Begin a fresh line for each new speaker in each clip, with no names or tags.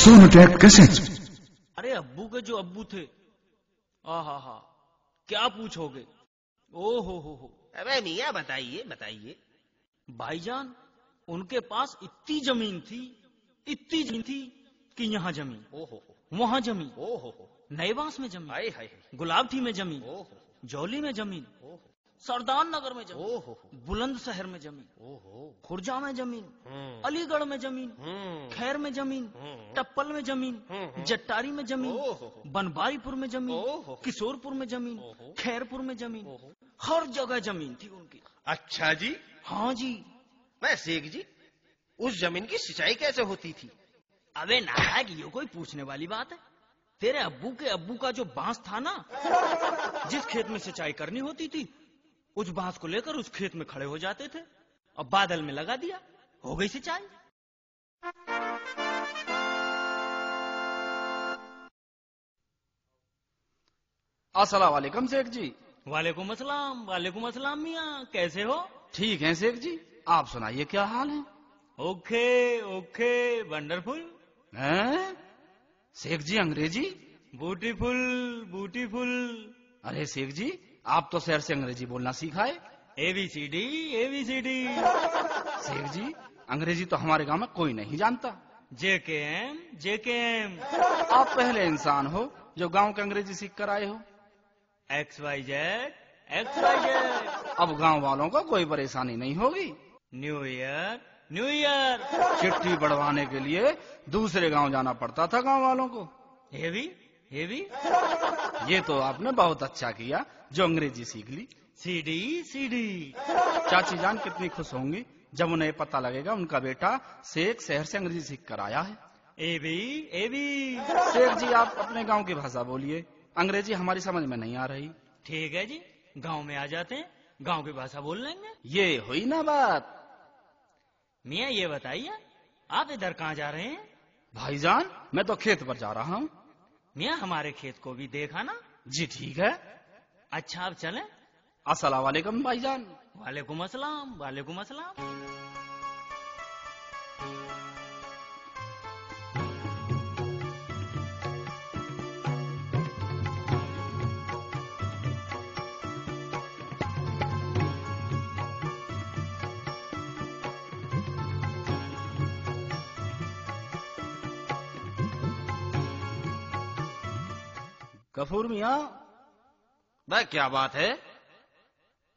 Sonotek cassette.
अरे अब्बू के जो अब्बू थे, आहा क्या पूछोगे। ओ हो।
अबे मियाँ बताइए बताइए।
भाईजान उनके पास इतनी जमीन थी कि यहाँ जमीन,
ओहो
वहाँ जमीन,
ओहो,
नएबास में जमीन,
हाय हाय,
गुलाबटी में जमीन,
ओहो
जौली में जमीन,
ओहो,
सरदार नगर में जमीन,
ओहो,
बुलंदशहर में जमीन,
ओहो,
खुर्जा में जमीन,
हम्म,
अलीगढ़ में जमीन, खैर में जमीन, टप्पल में जमीन, जट्टारी में जमीन,
ओहो,
बनबारीपुर में जमीन,
ओहो,
किशोरपुर में जमीन,
ओहो,
खैरपुर में जमीन,
ओहो।
हर जगह जमीन थी उनकी।
अच्छा जी।
हाँ जी।
मैं शेख जी, उस जमीन की सिंचाई कैसे होती थी?
अबे नालायक, ये कोई पूछने वाली बात है। तेरे अब्बू के अब्बू का जो बांस था ना, जिस खेत में सिंचाई करनी होती थी, उस बांस को लेकर उस खेत में खड़े हो जाते थे और बादल में लगा दिया, हो गई सिंचाई।
अस्सलाम वालेकुम शेख जी।
वालेकुम अस्सलाम मियाँ, कैसे हो?
ठीक है शेख जी, आप सुनाइए क्या हाल है?
Okay wonderful.
हैं? शेख जी अंग्रेजी?
ब्यूटीफुल।
अरे शेख जी, आप तो शहर से अंग्रेजी बोलना सीखाए।
ABCD।
शेख जी अंग्रेजी तो हमारे गांव में कोई नहीं जानता।
JKM।
आप पहले इंसान हो जो गांव के अंग्रेजी सीख कर आए हो।
XYZ।
अब गांव वालों को कोई परेशानी नहीं होगी।
New year.
चिट्ठी बढ़वाने के लिए दूसरे गांव जाना पड़ता था गांव वालों को।
हेवी।
ये तो आपने बहुत अच्छा किया जो अंग्रेजी सीख ली।
CD।
चाची जान कितनी खुश होंगी जब उन्हें पता लगेगा उनका बेटा शेख शहर से अंग्रेजी सीख कर आया है।
AB।
शेख जी आप अपने गांव की भाषा बोलिए, अंग्रेजी हमारी समझ में नहीं आ रही।
ठीक है जी, गांव में आ जाते हैं, गांव की भाषा बोल लेंगे।
ये हुई ना बात।
मियाँ ये बताइए, आप इधर कहाँ जा रहे हैं?
भाईजान मैं तो खेत पर जा रहा हूँ।
मियाँ हमारे खेत को भी देखा ना।
जी ठीक है।
अच्छा अब चलें।
अस्सलाम वालेकुम भाईजान।
वालेकुम अस्सलाम।
गफूर मियाँ,
भाई क्या बात है?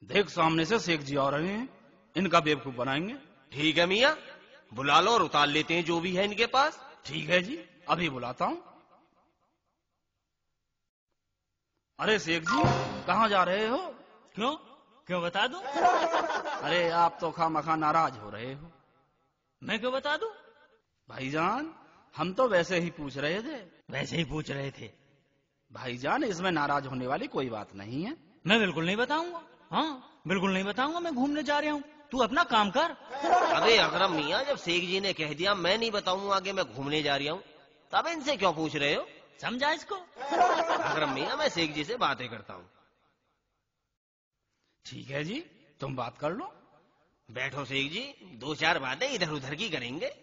देख सामने से शेख जी आ रहे हैं, इनका बेवकूफ बनाएंगे।
ठीक है मियाँ, बुला लो और उतार लेते हैं जो भी है इनके पास।
ठीक है जी, अभी बुलाता हूँ। अरे शेख जी कहाँ जा रहे हो?
क्यों बता दूं?
अरे आप तो खामखा नाराज हो रहे हो।
मैं क्यों बता दूं?
भाईजान हम तो वैसे ही पूछ रहे थे।
वैसे ही पूछ रहे थे।
भाईजान इसमें नाराज होने वाली कोई बात नहीं है।
मैं बिल्कुल नहीं बताऊंगा। हाँ बिल्कुल नहीं बताऊंगा, मैं घूमने जा रहा हूँ, तू अपना काम कर।
अबे अकरम मियाँ, जब शेख जी ने कह दिया मैं नहीं बताऊंगा आगे मैं घूमने जा रहा हूँ, तब इनसे क्यों पूछ रहे हो?
समझा इसको?
अकरम मियाँ मैं शेख जी से बातें करता हूँ।
ठीक है जी, तुम बात कर लो।
बैठो शेख जी, दो चार बातें इधर उधर की करेंगे।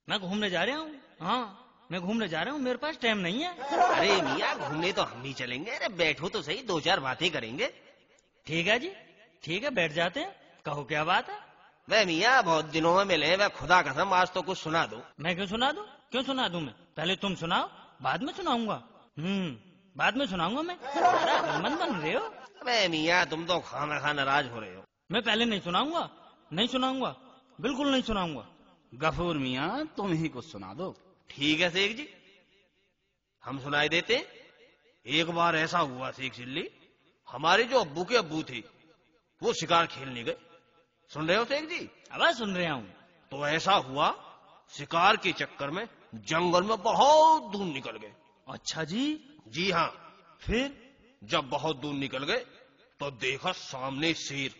मैं घूमने जा रहा हूँ। हाँ मैं घूमने जा रहा हूँ, मेरे पास टाइम नहीं है।
अरे मियाँ घूमने तो हम भी चलेंगे। अरे बैठो तो सही, दो चार बातें करेंगे।
ठीक है जी, ठीक है बैठ जाते हैं। कहो क्या बात है?
वह मियाँ बहुत दिनों में मिले, वह खुदा कसम आज तो कुछ सुना दो।
मैं क्यों सुना दूं? क्यों सुना दूं मैं? पहले तुम सुनाओ, बाद में सुनाऊंगा। बाद में सुनाऊंगा मैं। मन बन रहे हो?
अबे मियाँ तुम तो खाना नाराज हो रहे हो।
मैं पहले नहीं सुनाऊंगा, बिल्कुल नहीं सुनाऊंगा।
गफूर मियाँ तुम ही कुछ सुना दो।
ठीक है शेख जी, हम सुनाई देते। एक बार ऐसा हुआ शेख चिल्ली, हमारे जो अब्बू के अब्बू थे वो शिकार खेलने गए। सुन रहे हो शेख जी?
अब सुन रहा हूँ।
तो ऐसा हुआ, शिकार के चक्कर में जंगल में बहुत दूर निकल गए।
अच्छा जी?
जी हाँ।
फिर
जब बहुत दूर निकल गए तो देखा सामने शेर।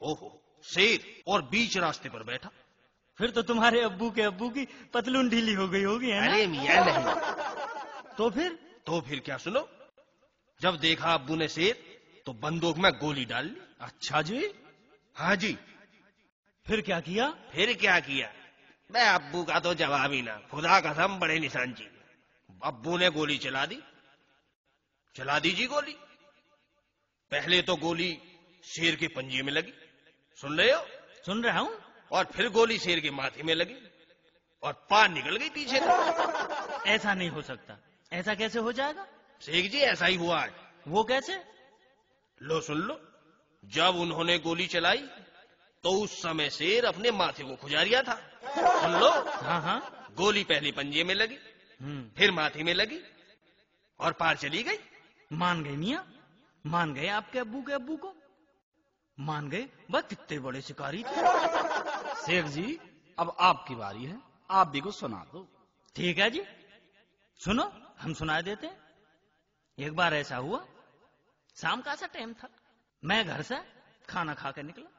ओहो शेर, और बीच रास्ते पर बैठा।
फिर तो तुम्हारे अब्बू के अब्बू की पतलून ढीली हो गई होगी, है ना?
अरे मियाँ नहीं। तो फिर क्या सुनो, जब देखा अब्बू ने शेर तो बंदूक में गोली डाल ली।
अच्छा जी?
हाँ जी।
फिर क्या किया?
मैं अब्बू का तो जवाब ही ना, खुदा कसम बड़े निशान जी। अब्बू ने गोली चला दी जी गोली। पहले तो गोली शेर के पंजे में लगी, सुन रहे हो?
सुन रहा हूं।
और फिर गोली शेर के माथे में लगी और पार निकल गई पीछे को।
ऐसा नहीं हो सकता। ऐसा कैसे हो जाएगा?
शेख जी ऐसा ही हुआ है।
वो कैसे?
लो सुन लो। जब उन्होंने गोली चलाई तो उस समय शेर अपने माथे को खुजारिया था। सुन लो।
हाँ हाँ।
गोली पहले पंजे में लगी, फिर माथे में लगी और पार चली गई।
मान गए मियाँ, मान गए आपके अब्बू के अब्बू को, मान गए। बस कितने बड़े शिकारी थे।
शेख जी अब आपकी बारी है, आप भी कुछ सुना दो।
ठीक है जी, सुनो, हम सुना देते हैं। एक बार ऐसा हुआ, शाम का सा टाइम था, मैं घर से खाना खा के निकला।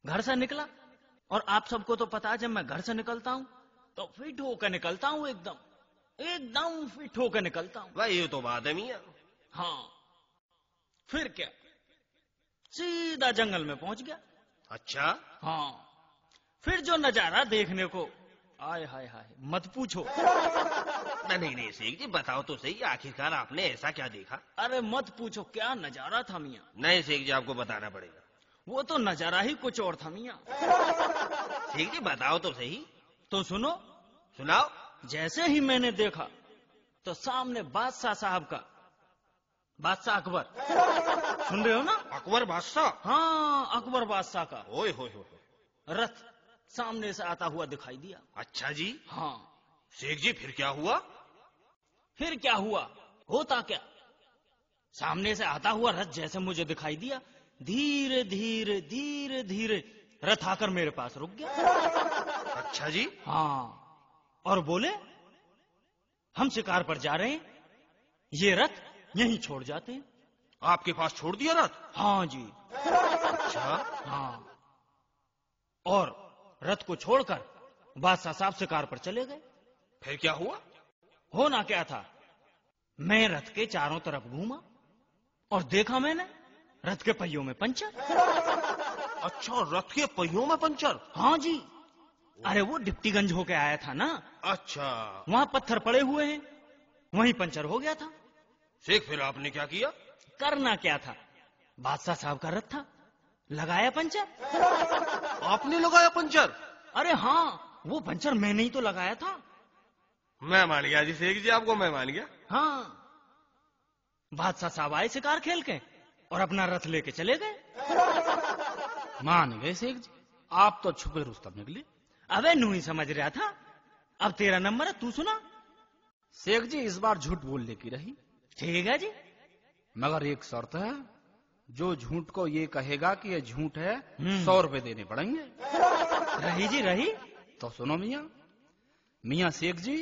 घर से निकला और आप सबको तो पता है जब मैं घर से निकलता हूं तो फिट होकर निकलता हूं, एकदम फिट होकर निकलता हूं।
भाई ये तो बात है मियां।
हाँ, फिर क्या, सीधा जंगल में पहुंच गया।
अच्छा।
हाँ, फिर जो नजारा देखने को, आय हाय हाय, मत पूछो।
नहीं शेख जी बताओ तो सही, आखिरकार आपने ऐसा क्या देखा?
अरे मत पूछो, क्या नजारा था मियाँ।
नहीं शेख जी आपको बताना पड़ेगा।
वो तो नजारा ही कुछ और था मियाँ।
शेख जी बताओ तो सही।
तो सुनो।
सुनाओ।
जैसे ही मैंने देखा तो सामने बादशाह साहब का, बादशाह अकबर, सुन रहे हो ना?
अकबर बादशाह?
हाँ, अकबर बादशाह का
ओए होए
रथ सामने से आता हुआ दिखाई दिया।
अच्छा जी।
हाँ।
शेख जी फिर क्या हुआ?
फिर क्या हुआ, होता क्या, सामने से आता हुआ रथ जैसे मुझे दिखाई दिया, धीरे धीरे धीरे धीरे रथ आकर मेरे पास रुक गया।
अच्छा जी।
हाँ, और बोले हम शिकार पर जा रहे हैं, ये रथ यहीं छोड़ जाते हैं।
आपके पास छोड़ दिया रथ?
हाँ जी।
अच्छा।
हाँ, और रथ को छोड़कर बादशाह साहब शिकार पर चले गए।
फिर क्या हुआ?
होना क्या था, मैं रथ के चारों तरफ घूमा और देखा मैंने रथ के पहियों में पंचर।
अच्छा, रथ के पहियों में पंचर?
हाँ जी। अरे वो डिप्टीगंज होके आया था ना।
अच्छा।
वहां पत्थर पड़े हुए हैं, वहीं पंचर हो गया था।
शेख फिर आपने क्या किया?
करना क्या था, बादशाह साहब का रथ था, लगाया पंचर।
आपने लगाया पंचर?
अरे हाँ, वो पंचर मैंने ही तो लगाया था।
मैं मान गया जी शेख जी, आपको मैं मान गया।
हाँ, बादशाह साहब आए शिकार खेल के और अपना रथ लेके चले गए।
मान गए शेख जी, आप तो छुपे रुस्तम निकले।
अबे नू ही समझ रहा था, अब तेरा नंबर है, तू सुना।
शेख जी इस बार झूठ बोलने की रही।
ठीक है जी,
मगर एक शर्त है, जो झूठ को ये कहेगा कि ये झूठ है 100 रुपए देने पड़ेंगे।
रही जी रही।
तो सुनो मियाँ शेख जी,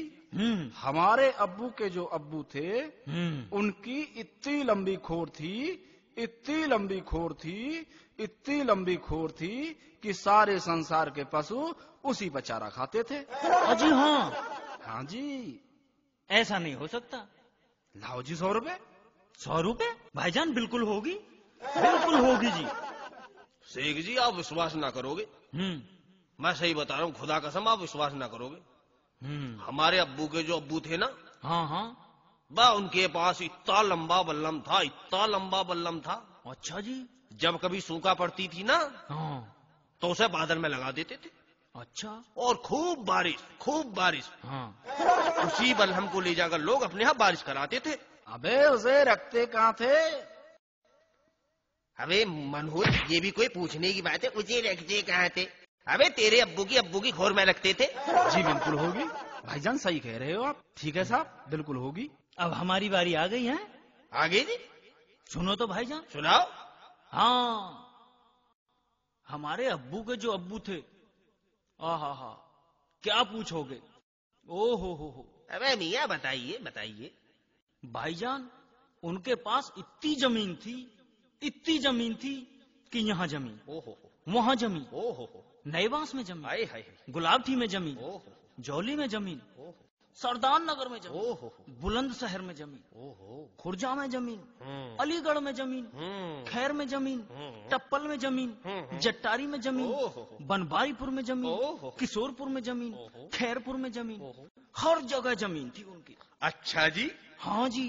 हमारे अब्बू के जो अब्बू थे उनकी इतनी लंबी खोर थी, इतनी लंबी खोर थी, इतनी लंबी खोर थी कि सारे संसार के पशु उसी पर चारा खाते थे।
जी हाँ।
हाँ जी।
ऐसा नहीं हो सकता।
लाओ जी 100 रुपए।
100 रुपए भाईजान? बिल्कुल होगी, बिल्कुल होगी जी।
शेख जी आप विश्वास ना करोगे, मैं सही बता रहा हूँ, खुदा कसम आप विश्वास ना करोगे। हमारे अब्बू के जो अब्बू थे ना,
हाँ हाँ,
बा उनके पास इतना लंबा बल्लम था, इतना लंबा बल्लम था।
अच्छा जी।
जब कभी सूखा पड़ती थी ना,
हाँ,
तो उसे बादल में लगा देते थे।
अच्छा।
और खूब बारिश।
हाँ।
उसी बल्लम को ले जाकर लोग अपने यहाँ बारिश कराते थे।
अबे उसे रखते कहाँ थे?
अबे मनोज, ये भी कोई पूछने की बात है, उसे रखते कहाँ थे? अबे तेरे अब्बू की खोर में रखते थे।
जी बिल्कुल होगी भाईजान, सही कह रहे हो आप। ठीक है साहब, बिल्कुल होगी।
अब हमारी बारी आ गई है।
आगे जी
सुनो तो भाईजान।
सुनाओ।
हाँ, हमारे अब्बू के जो अब्बू थे, आहा, क्या पूछोगे, ओ हो।
अबे मियाँ बताइए।
भाईजान उनके पास इतनी जमीन थी कि यहाँ जमीन, वहाँ जमीन, नए बांस में जमीन, गुलाबटी में जमीन, जौली में जमीन, सरदार नगर में जमीन,
ओहो,
बुलंदशहर में जमीन,
ओहो,
खुर्जा में जमीन,
हम्म,
अलीगढ़ में जमीन, खैर में जमीन, टप्पल में जमीन, जट्टारी में जमीन,
ओहो,
बनबारीपुर में जमीन,
ओहो,
किशोरपुर में जमीन,
ओहो,
खैरपुर में जमीन,
ओहो।
हर जगह जमीन थी उनकी।
अच्छा जी।
हाँ जी।